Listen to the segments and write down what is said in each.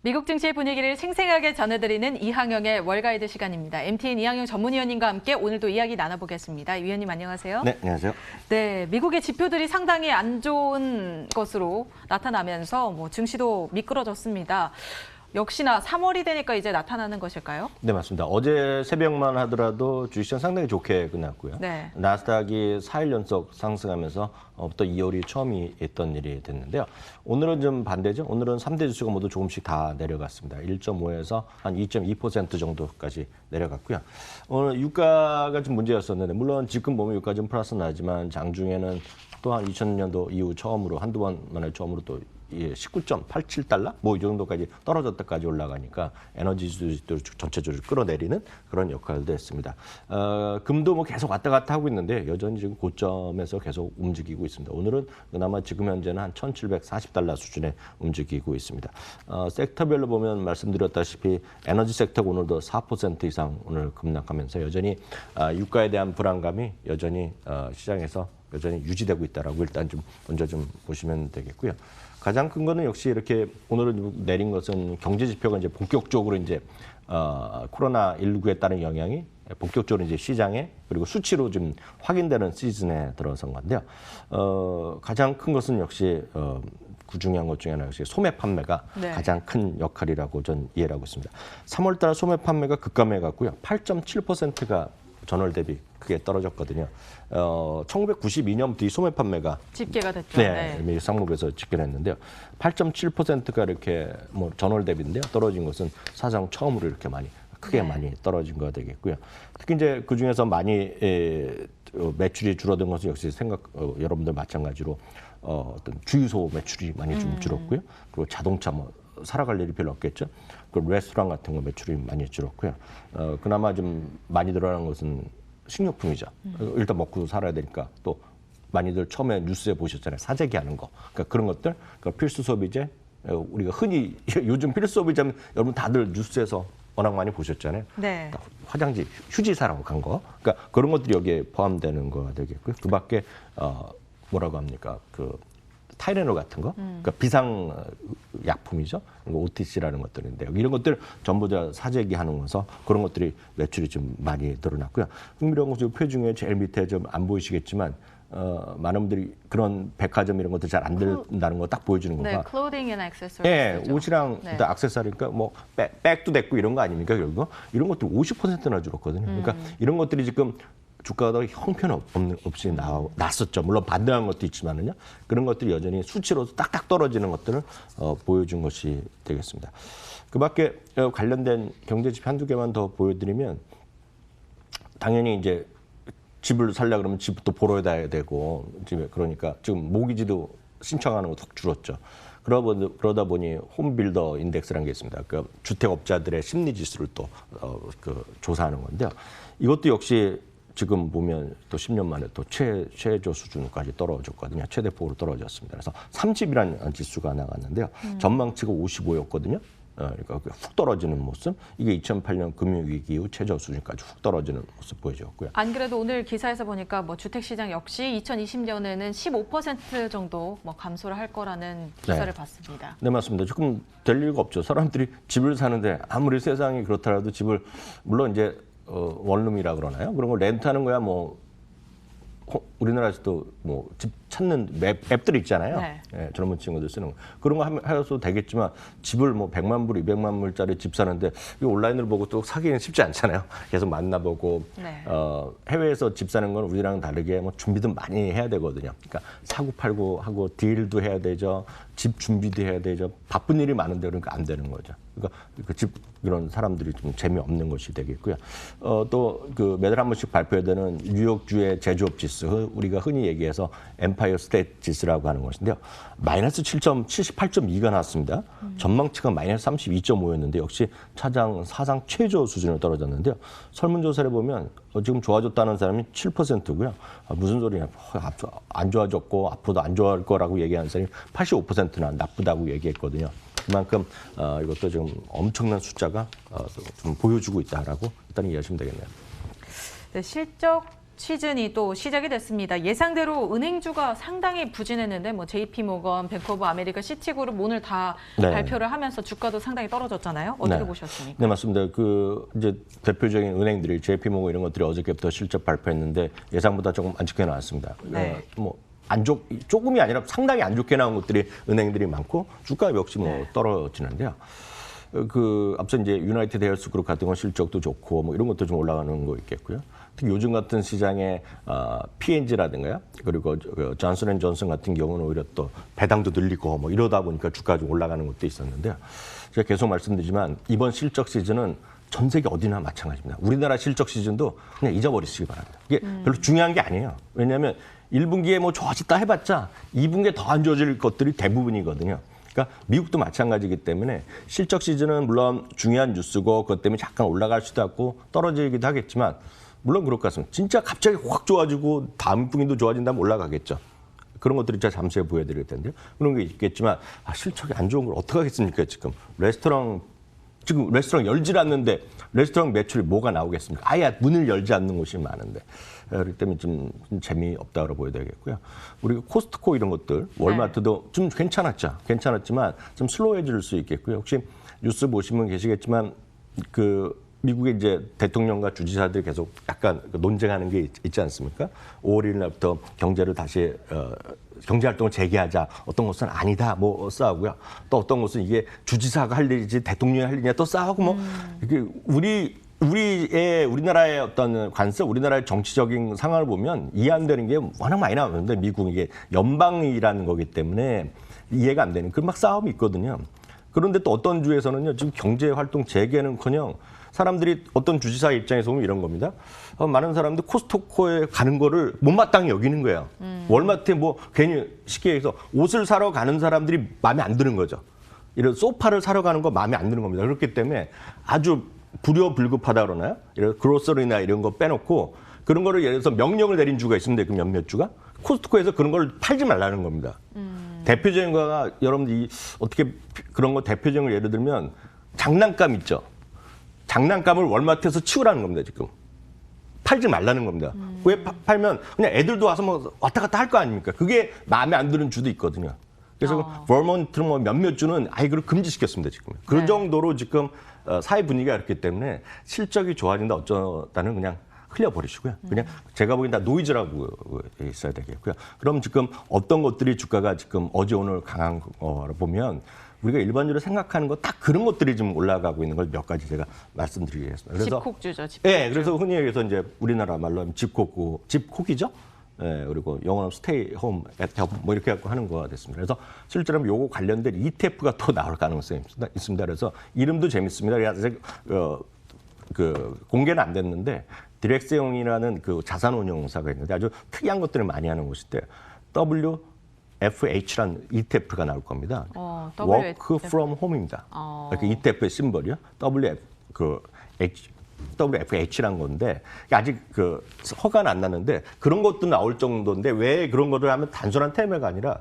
미국 증시의 분위기를 생생하게 전해드리는 이항영의 월가이드 시간입니다. MTN 이항영 전문위원님과 함께 오늘도 이야기 나눠보겠습니다. 위원님 안녕하세요. 네, 안녕하세요. 네, 미국의 지표들이 상당히 안 좋은 것으로 나타나면서 증시도 미끄러졌습니다. 역시나 3월이 되니까 이제 나타나는 것일까요? 네, 맞습니다. 어제 새벽만 하더라도 주식시장 상당히 좋게 끝났고요. 네. 나스닥이 4일 연속 상승하면서 부터 2월이 처음이었던 일이 됐는데요. 오늘은 좀 반대죠. 오늘은 3대 지수가 모두 조금씩 다 내려갔습니다. 1.5에서 한 2.2% 정도까지 내려갔고요. 오늘 유가가 좀 문제였었는데 물론 지금 보면 유가 좀 플러스 나지만 장중에는 또한 2000년도 이후 처음으로 한두 번 만에 처음으로 또 19.87달러? 이 정도까지 떨어졌다까지 올라가니까 에너지 주식들 전체적으로 끌어내리는 그런 역할도 했습니다. 금도 계속 왔다 갔다 하고 있는데 여전히 지금 고점에서 계속 움직이고 있습니다. 오늘은 그나마 지금 현재는 한 1740달러 수준에 움직이고 있습니다. 섹터별로 보면 말씀드렸다시피 에너지 섹터가 오늘도 4% 이상 오늘 급락하면서 여전히 유가에 대한 불안감이 여전히 시장에서 여전히 유지되고 있다라고 일단 좀 먼저 좀 보시면 되겠고요. 가장 큰 거는 역시 이렇게 오늘은 내린 것은 경제 지표가 이제 본격적으로 이제 코로나19에 따른 영향이 본격적으로 이제 시장에 그리고 수치로 좀 확인되는 시즌에 들어선 건데요. 가장 큰 것은 역시 그 중요한 것 중에 하나 역시 소매 판매가 네. 가장 큰 역할이라고 전 이해를 하고 있습니다. 3월달 소매 판매가 급감해 갔고요. 8.7%가 전월 대비 크게 떨어졌거든요. 1992년부터 이 소매 판매가 집계가 됐죠. 네, 미 상무부에서 집계했는데요. 8.7%가 이렇게 전월 대비인데요. 떨어진 것은 사상 처음으로 이렇게 크게 많이 떨어진 거가 되겠고요. 특히 이제 그 중에서 많이 매출이 줄어든 것은 역시 여러분들 마찬가지로 어떤 주유소 매출이 많이 좀 줄었고요. 그리고 자동차 살아갈 일이 별로 없겠죠. 그리고 레스토랑 같은 거 매출이 많이 줄었고요. 그나마 좀 많이 늘어난 것은 식료품이죠. 일단 먹고 살아야 되니까 또 많이들 처음에 뉴스에 보셨잖아요. 사재기 하는 거. 그러니까 그런 것들, 그러니까 필수 소비재, 우리가 흔히 요즘 필수 소비재는 여러분 다들 뉴스에서 워낙 많이 보셨잖아요. 네. 화장지, 휴지 사러 간 거. 그러니까 그런 것들이 여기에 포함되는 거가 되겠고요. 그 밖에 뭐라고 합니까? 타이레놀 같은 거, 그러니까 비상 약품이죠. OTC라는 것들인데 이런 것들 전부 다 사재기 하는 거서 그런 것들이 매출이 좀 많이 늘어났고요. 흥미로운 것은 표 중에 제일 밑에 좀 안 보이시겠지만 많은 분들이 그런 백화점 이런 것들 잘 안 된다는 거 딱 보여주는 거가. 네, clothing and accessories. 예, 옷이랑 액세서리니까 백도 됐고 이런 거 아닙니까 결국? 이런 것들 50%나 줄었거든요. 그러니까 이런 것들이 지금 주가가 형편없이 났었죠. 물론 반등한 것도 있지만은요. 그런 것들이 여전히 수치로도 딱딱 떨어지는 것들을 보여준 것이 되겠습니다. 그 밖에 관련된 경제 지표 한두 개만 더 보여드리면 당연히 이제 집을 살려고 그러면 집부터 보러 다야 되고 그러니까 지금 모기지도 신청하는 거 턱 줄었죠. 그러다 보니 홈빌더 인덱스라는 게 있습니다. 그 주택업자들의 심리 지수를 또 조사하는 건데요. 이것도 역시 지금 보면 또 10년 만에 또 최저 수준까지 떨어졌거든요. 최대폭으로 떨어졌습니다. 그래서 30이라는 지수가 나갔는데요. 전망치가 55였거든요. 그러니까 훅 떨어지는 모습. 이게 2008년 금융위기 이후 최저 수준까지 훅 떨어지는 모습 보여줬고요. 안 그래도 오늘 기사에서 보니까 주택시장 역시 2020년에는 15% 정도 감소를 할 거라는 기사를 봤습니다. 네, 맞습니다. 조금 될 리가 없죠. 사람들이 집을 사는데 아무리 세상이 그렇더라도 집을 물론 이제 원룸이라 그러나요? 그런 걸 렌트하는 거야 우리나라에서도 집 찾는 앱들이 있잖아요. 네. 예, 젊은 친구들 쓰는 거. 그런 거 하셔도 되겠지만 집을 100만 불, 200만 불짜리 집 사는데 이 온라인으로 보고 또 사기는 쉽지 않잖아요. 계속 만나보고 해외에서 집 사는 건 우리랑 다르게 준비도 많이 해야 되거든요. 그러니까 사고 팔고 하고 딜도 해야 되죠. 집 준비도 해야 되죠. 바쁜 일이 많은데 그러니까 안 되는 거죠. 그러니까 그런 사람들이 좀 재미없는 것이 되겠고요. 또 매달 한 번씩 발표되는 뉴욕주의 제조업 지수, 우리가 흔히 얘기해서 엠파이어 스테이트 지수라고 하는 것인데요. 마이너스 78.2가 나왔습니다. 전망치가 마이너스 32.5였는데 역시 사상 최저 수준으로 떨어졌는데요. 설문조사를 보면 지금 좋아졌다는 사람이 7%고요. 무슨 소리냐. 안 좋아졌고 앞으로도 안 좋아할 거라고 얘기하는 사람이 85%나 나쁘다고 얘기했거든요. 그만큼 이것도 지금 엄청난 숫자가 좀 보여주고 있다라고 일단 이해하시면 되겠네요. 네, 실적 시즌이 또 시작이 됐습니다. 예상대로 은행주가 상당히 부진했는데 뭐 JP모건, 뱅크 오브 아메리카, 시티그룹 오늘 다 네. 발표를 하면서 주가도 상당히 떨어졌잖아요. 어떻게 네. 보셨습니까? 네, 맞습니다. 그 이제 대표적인 은행들이 JP모건 이런 것들이 어저께부터 실적 발표했는데 예상보다 조금 안 좋게 나왔습니다. 네. 조금이 아니라 상당히 안 좋게 나온 것들이 은행들이 많고 주가 역시 뭐 떨어지는데요. 앞서 이제 유나이티드 헬스 그룹 같은 건 실적도 좋고 뭐 이런 것도 좀 올라가는 거 있겠고요. 특히 요즘 같은 시장에 P&G라든가요. 그리고 존슨 앤 존슨 같은 경우는 오히려 또 배당도 늘리고 뭐 이러다 보니까 주가가 좀 올라가는 것도 있었는데요. 제가 계속 말씀드리지만 이번 실적 시즌은 전 세계 어디나 마찬가지입니다. 우리나라 실적 시즌도 그냥 잊어버리시기 바랍니다. 이게 별로 중요한 게 아니에요. 왜냐하면 1분기에 뭐 좋아졌다 해봤자 2분기에 더 안 좋아질 것들이 대부분이거든요. 그러니까 미국도 마찬가지이기 때문에 실적 시즌은 물론 중요한 뉴스고 그것 때문에 잠깐 올라갈 수도 있고 떨어지기도 하겠지만 물론 그럴 것 같습니다. 진짜 갑자기 확 좋아지고 다음 분기도 좋아진다면 올라가겠죠. 그런 것들이 제가 잠시 후에 보여드릴 텐데요. 그런 게 있겠지만 실적이 안 좋은 걸 어떻게 하겠습니까 지금. 지금 레스토랑 열질 않는데 레스토랑 매출이 뭐가 나오겠습니까? 아예 문을 열지 않는 곳이 많은데. 그렇기 때문에 좀 재미없다고 보여야 되겠고요. 우리 코스트코 이런 것들, 월마트도 좀 괜찮았죠. 괜찮았지만 좀 슬로우해질 수 있겠고요. 혹시 뉴스 보시면 계시겠지만 미국의 이제 대통령과 주지사들이 계속 약간 논쟁하는 게 있지 않습니까? 5월 1일 날부터 경제를 다시 경제활동을 재개하자. 어떤 곳은 아니다. 뭐 싸우고요. 또 어떤 곳은 이게 주지사가 할 일이지 대통령이 할 일이냐 또 싸우고 뭐 이게 우리나라의 어떤 관습, 우리나라의 정치적인 상황을 보면 이해 안 되는 게 워낙 많이 나오는데 미국 이게 연방이라는 거기 때문에 이해가 안 되는 그런 막 싸움이 있거든요. 그런데 또 어떤 주에서는요, 지금 경제 활동 재개는커녕 사람들이 어떤 주지사 입장에서 보면 이런 겁니다. 많은 사람들이 코스트코에 가는 거를 못마땅히 여기는 거예요. 월마트에 뭐 괜히 쉽게 해서 옷을 사러 가는 사람들이 마음에 안 드는 거죠. 이런 소파를 사러 가는 거 마음에 안 드는 겁니다. 그렇기 때문에 아주 불효불급하다 그러나요? 이런 그로서리나 이런 거 빼놓고 그런 거를 예를 들어서 명령을 내린 주가 있습니다. 그 몇몇 주가. 코스트코에서 그런 걸 팔지 말라는 겁니다. 대표적인 거가 여러분들이 어떻게 그런 거 대표적인 걸 예를 들면 장난감 있죠. 장난감을 월마트에서 치우라는 겁니다. 지금. 팔지 말라는 겁니다. 왜 팔면 그냥 애들도 와서 뭐 왔다 갔다 할 거 아닙니까? 그게 마음에 안 드는 주도 있거든요. 그래서 버몬트 뭐 몇몇 주는 아예 그걸 금지시켰습니다. 지금. 그 정도로 지금 사회 분위기가 그렇기 때문에 실적이 좋아진다 어쩌다는 그냥 흘려버리시고요. 그냥 제가 보기엔 다 노이즈라고 있어야 되겠고요. 그럼 지금 어떤 것들이 주가가 지금 어제 오늘 강한 거를 보면 우리가 일반적으로 생각하는 거 딱 그런 것들이 지금 올라가고 있는 걸 몇 가지 제가 말씀드리겠습니다. 그래서 집콕주죠. 집콕주. 네, 그래서 흔히 얘기해서 이제 우리나라 말로 하면 집콕이죠. 네, 그리고 영어로 스테이 홈, 뭐 이렇게 갖고 하는 거가 됐습니다. 그래서 실제로 요거 관련된 ETF가 또 나올 가능성이 있습니다. 그래서 이름도 재밌습니다. 아직 공개는 안 됐는데 디렉세용이라는 그 자산운용사가 있는데 아주 특이한 것들을 많이 하는 곳인데 WFH라는 ETF가 나올 겁니다. Work from Home입니다. 그 ETF의 심벌이요. WFH라는 건데 아직 허가는 안 났는데 그런 것도 나올 정도인데 왜 그런 거를 하면 단순한 테마가 아니라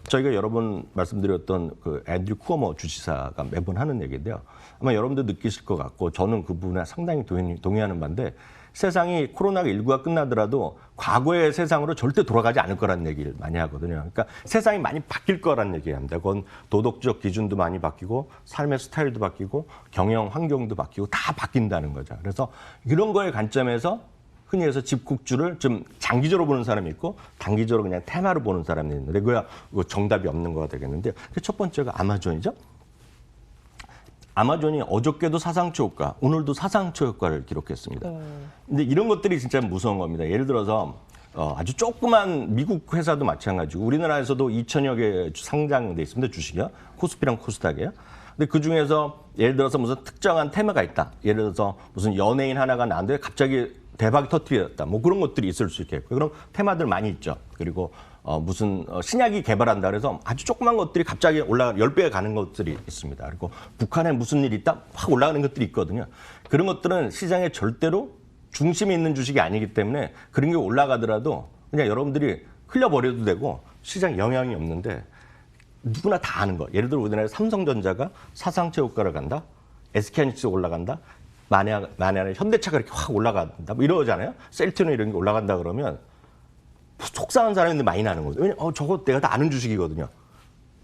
저희가 여러 번 말씀드렸던 앤드류 쿠오모 주지사가 매번 하는 얘기인데요. 아마 여러분도 느끼실 것 같고 저는 그 부분에 상당히 동의하는 바인데 세상이 코로나19가 끝나더라도 과거의 세상으로 절대 돌아가지 않을 거라는 얘기를 많이 하거든요. 그러니까 세상이 많이 바뀔 거라는 얘기합니다. 그건 도덕적 기준도 많이 바뀌고 삶의 스타일도 바뀌고 경영 환경도 바뀌고 다 바뀐다는 거죠. 그래서 이런 거의 관점에서 흔히 해서 집콕주를 좀 장기적으로 보는 사람이 있고 단기적으로 그냥 테마로 보는 사람이 있는데 그거 정답이 없는 거가 되겠는데요. 첫 번째가 아마존이죠. 아마존이 어저께도 사상초 효과, 오늘도 사상초 효과를 기록했습니다. 근데 이런 것들이 진짜 무서운 겁니다. 예를 들어서 아주 조그만 미국 회사도 마찬가지고 우리나라에서도 2천여 개 상장돼 있습니다. 주식이요. 코스피랑 코스닥이에요. 근데 그 중에서 예를 들어서 무슨 특정한 테마가 있다. 예를 들어서 무슨 연예인 하나가 나왔는데 갑자기 대박이 터뜨렸다. 뭐 그런 것들이 있을 수 있겠고. 그런 테마들 많이 있죠. 그리고 무슨 신약이 개발한다 그래서 아주 조그만 것들이 갑자기 10배에 가는 것들이 있습니다. 그리고 북한에 무슨 일이 있다 확 올라가는 것들이 있거든요. 그런 것들은 시장에 절대로 중심에 있는 주식이 아니기 때문에 그런 게 올라가더라도 그냥 여러분들이 흘려버려도 되고 시장 영향이 없는데 누구나 다 아는 거. 예를 들어 우리나라에 삼성전자가 사상체 효과를 간다. SK하이닉스 올라간다. 만약에 현대차가 이렇게 확 올라간다 뭐 이러잖아요. 셀트리온 이런 게 올라간다 그러면 속상한 사람인데 많이 나는 거죠. 왜냐면 저거 내가 다 아는 주식이거든요.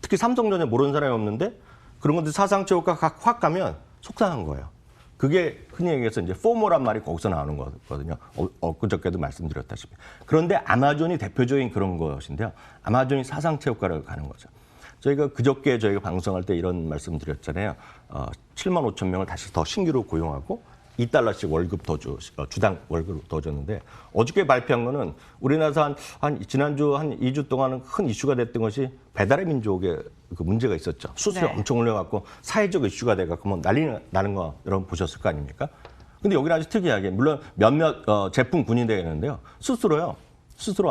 특히 삼성전자 모르는 사람이 없는데 그런 것들 사상체육가 확 가면 속상한 거예요. 그게 흔히 얘기해서 이제 포모란 말이 거기서 나오는 거거든요. 엊그저께도 말씀드렸다시피. 그런데 아마존이 대표적인 그런 것인데요. 아마존이 사상체육가를 가는 거죠. 저희가 그저께 저희가 방송할 때 이런 말씀 드렸잖아요. 7만 5천 명을 다시 더 신규로 고용하고 $2씩 월급 더 주당 월급 더 줬는데 어저께 발표한 거는 우리나라에서 지난주 한 2주 동안은 큰 이슈가 됐던 것이 배달의 민족의 그 문제가 있었죠. 수수료 네. 엄청 올려갖고 사회적 이슈가 돼갖고 뭐 난리 나는 거 여러분 보셨을 거 아닙니까? 근데 여기는 아주 특이하게 물론 몇몇 제품 군인대가 있는데요. 스스로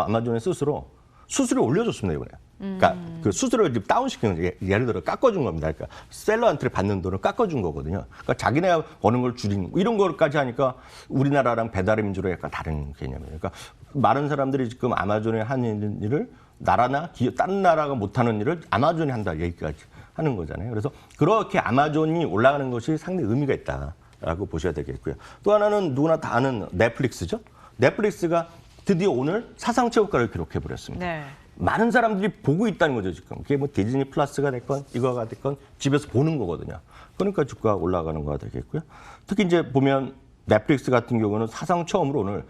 아마존의 스스로 수수료 올려줬습니다 이번에. 그러니까 그 수수료를 다운시키는 거죠. 예를 들어 깎아준 겁니다. 그러니까 셀러한테 받는 돈을 깎아준 거거든요. 그러니까 자기네가 버는 걸 줄이는 거. 이런 거까지 하니까 우리나라랑 배달의 민족으로 약간 다른 개념이에요. 그러니까 많은 사람들이 지금 아마존이 하는 일을 나라나 다른 나라가 못하는 일을 아마존이 한다 얘기까지 하는 거잖아요. 그래서 그렇게 아마존이 올라가는 것이 상당히 의미가 있다라고 보셔야 되겠고요. 또 하나는 누구나 다 아는 넷플릭스죠. 넷플릭스가 드디어 오늘 사상체육가를 기록해버렸습니다. 네. 많은 사람들이 보고 있다는 거죠, 지금. 그게 뭐 디즈니 플러스가 됐건 이거가 됐건 집에서 보는 거거든요. 그러니까 주가가 올라가는 거가 되겠고요. 특히 이제 보면 넷플릭스 같은 경우는 사상 처음으로 오늘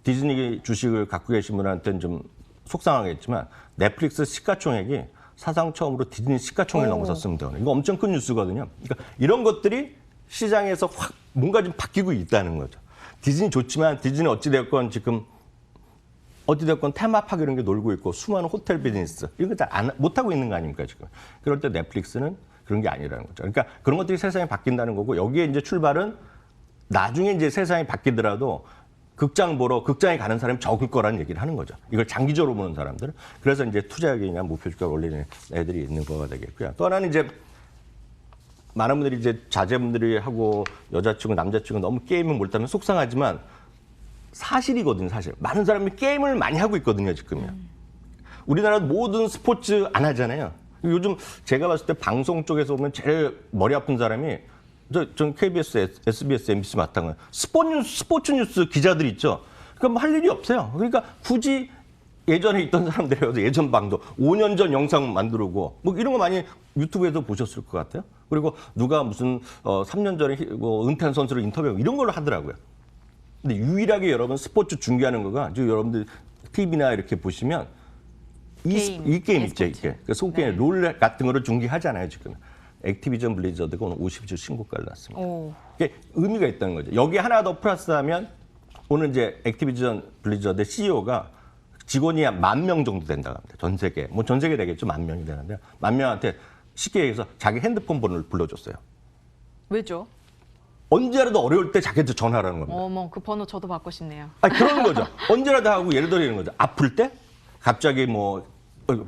디즈니 주식을 갖고 계신 분한테는 좀 속상하겠지만 넷플릭스 시가총액이 사상 처음으로 디즈니 시가총액을 넘어섰습니다. 이거 엄청 큰 뉴스거든요. 그러니까 이런 것들이 시장에서 확 뭔가 좀 바뀌고 있다는 거죠. 디즈니 좋지만 디즈니 어찌됐건 지금 어찌됐건 테마파크 이런 게 놀고 있고 수많은 호텔 비즈니스 이런 거 다 못하고 있는 거 아닙니까 지금. 그럴 때 넷플릭스는 그런 게 아니라는 거죠. 그러니까 그런 것들이 세상이 바뀐다는 거고 여기에 이제 출발은 나중에 이제 세상이 바뀌더라도 극장 보러 극장에 가는 사람이 적을 거라는 얘기를 하는 거죠. 이걸 장기적으로 보는 사람들은. 그래서 이제 투자액이나 목표 주가를 올리는 애들이 있는 거가 되겠고요. 또 하나는 이제 많은 분들이 이제 자제분들이 하고 여자친구 남자친구 너무 게임을 몰다면 속상하지만 사실이거든요, 사실. 많은 사람이 게임을 많이 하고 있거든요, 지금요. 우리나라 모든 스포츠 안 하잖아요. 요즘 제가 봤을 때 방송 쪽에서 보면 제일 머리 아픈 사람이 전 KBS, SBS, MBC 맡은 스포츠 뉴스 기자들 있죠. 그러니까 뭐 할 일이 없어요. 그러니까 굳이 예전에 있던 사람들이어서 예전 방송 5년 전 영상 만들고 뭐 이런 거 많이 유튜브에서 보셨을 것 같아요. 그리고 누가 무슨 3년 전에 뭐 은퇴한 선수를 인터뷰하고 이런 걸로 하더라고요. 근데 유일하게 여러분 스포츠 중계하는 거가 지금 여러분들 TV나 이렇게 보시면 이 게임 있죠, 이게. 그 속게임 롤 같은 거를 중계하잖아요, 지금. 액티비전 블리자드가 오늘 50주 신고가를 났습니다. 이게 의미가 있다는 거죠. 여기 하나 더 플러스하면 오늘 이제 액티비전 블리자드 CEO가 직원이 한 10,000명 정도 된다고 합니다. 전 세계. 뭐 전 세계 되겠죠. 10,000명이 되는데 10,000명한테 쉽게 얘기해서 자기 핸드폰 번호를 불러줬어요. 왜죠? 언제라도 어려울 때 자기한테 전화하라는 겁니다. 어머, 그 번호 저도 받고 싶네요. 아니, 그런 거죠. 언제라도 하고 예를 들어 이런 거죠. 아플 때 갑자기 뭐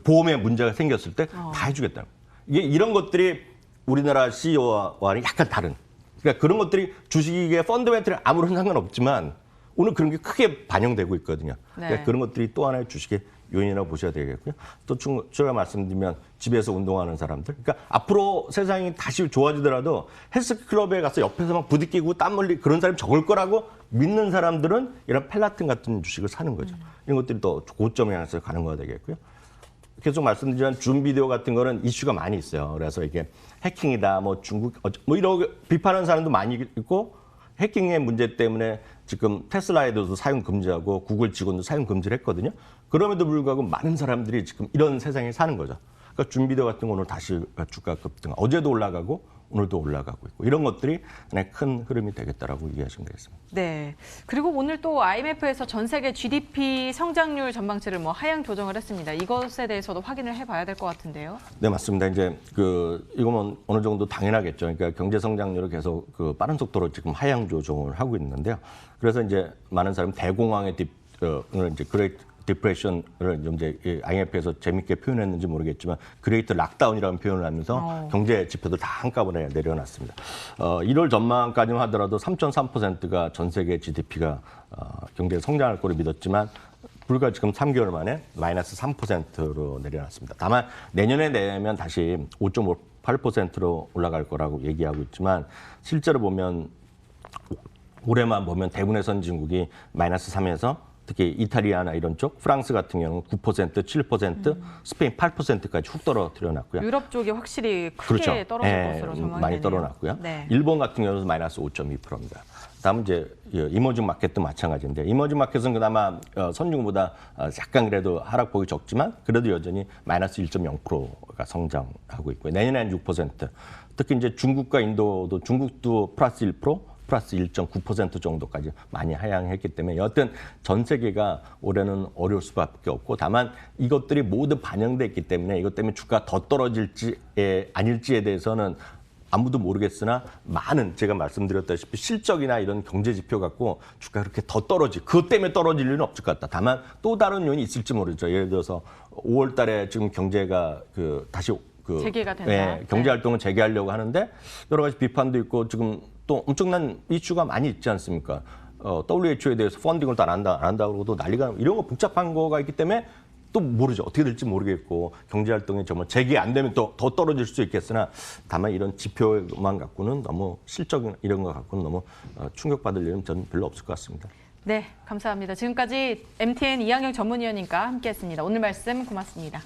보험에 문제가 생겼을 때 다 해주겠다는 거예요. 이게 이런 것들이 우리나라 CEO와는 약간 다른. 그러니까 그런 것들이 주식의 펀더멘털에 아무런 상관없지만 오늘 그런 게 크게 반영되고 있거든요. 그러니까 네. 그런 것들이 또 하나의 주식의 요인이라고 보셔야 되겠고요. 또 제가 말씀드리면 집에서 운동하는 사람들. 그러니까 앞으로 세상이 다시 좋아지더라도 헬스클럽에 가서 옆에서 막 부딪히고 땀 흘리고 그런 사람이 적을 거라고 믿는 사람들은 이런 펠라튼 같은 주식을 사는 거죠. 이런 것들이 또 고점에 향해서 가는 거가 되겠고요. 계속 말씀드리지만 줌 비디오 같은 거는 이슈가 많이 있어요. 그래서 이게 해킹이다, 뭐 중국, 뭐 이런 비판하는 사람도 많이 있고 해킹의 문제 때문에 지금 테슬라에도 사용 금지하고 구글 직원도 사용 금지를 했거든요. 그럼에도 불구하고 많은 사람들이 지금 이런 세상에 사는 거죠. 그러니까 줌 비디오 같은 거 오늘 다시 주가 급등, 어제도 올라가고 오늘도 올라가고 있고 이런 것들이 하나의 큰 흐름이 되겠다라고 이해하시면 되겠습니다. 네. 그리고 오늘 또 IMF에서 전 세계 GDP 성장률 전망치를 뭐 하향 조정을 했습니다. 이것에 대해서도 확인을 해봐야 될 것 같은데요. 네, 맞습니다. 이제 이거는 어느 정도 당연하겠죠. 그러니까 경제 성장률을 계속 빠른 속도로 지금 하향 조정을 하고 있는데요. 그래서 이제 많은 사람 대공황의 이제 그레이트 디프레션을 이제 IMF에서 재밌게 표현했는지 모르겠지만 그레이트 락다운이라는 표현을 하면서 경제 지표들 다 한꺼번에 내려놨습니다. 1월 전망까지만 하더라도 3.3%가 전 세계 GDP가 경제 성장할 거로 믿었지만 불과 지금 3개월 만에 마이너스 3%로 내려놨습니다. 다만 내년에 내면 다시 5.8%로 올라갈 거라고 얘기하고 있지만 실제로 보면 올해만 보면 대부분의 선진국이 마이너스 3에서 특히 이탈리아나 이런 쪽, 프랑스 같은 경우는 9%, 7%, 스페인 8%까지 훅 떨어뜨려 놨고요. 유럽 쪽이 확실히 크게 그렇죠. 떨어질 것으로 전망이 많이 되네요. 떨어놨고요. 네. 일본 같은 경우는 마이너스 5.2%입니다. 다음은 이제 이머징 마켓도 마찬가지인데 이머징 마켓은 그나마 선진국보다 약간 그래도 하락폭이 적지만 그래도 여전히 마이너스 1.0%가 성장하고 있고요. 내년에는 6%. 특히 이제 중국과 인도도 중국도 플러스 1%, 플러스 1.9% 정도까지 많이 하향했기 때문에 여하튼 전 세계가 올해는 어려울 수밖에 없고 다만 이것들이 모두 반영돼 있기 때문에 이것 때문에 주가 더 떨어질지 아닐지에 대해서는 아무도 모르겠으나 많은 제가 말씀드렸다시피 실적이나 이런 경제 지표 갖고 주가가 그렇게 더 그것 때문에 떨어질 일은 없을 것 같다. 다만 또 다른 요인이 있을지 모르죠. 예를 들어서 5월 달에 지금 경제가 다시 재개가 된다. 경제 활동을 재개하려고 하는데 여러 가지 비판도 있고 지금 또 엄청난 이슈가 많이 있지 않습니까? WHO에 대해서 펀딩을 또 안 한다고도 난리가 나고 이런 거 복잡한 거가 있기 때문에 또 모르죠. 어떻게 될지 모르겠고 경제 활동이 정말 재개 안 되면 또 더 떨어질 수 있겠으나 다만 이런 지표만 갖고는 너무 실적 이런 거 갖고는 너무 충격받을 일은 저는 별로 없을 것 같습니다. 네, 감사합니다. 지금까지 MTN 이항영 전문위원님과 함께했습니다. 오늘 말씀 고맙습니다.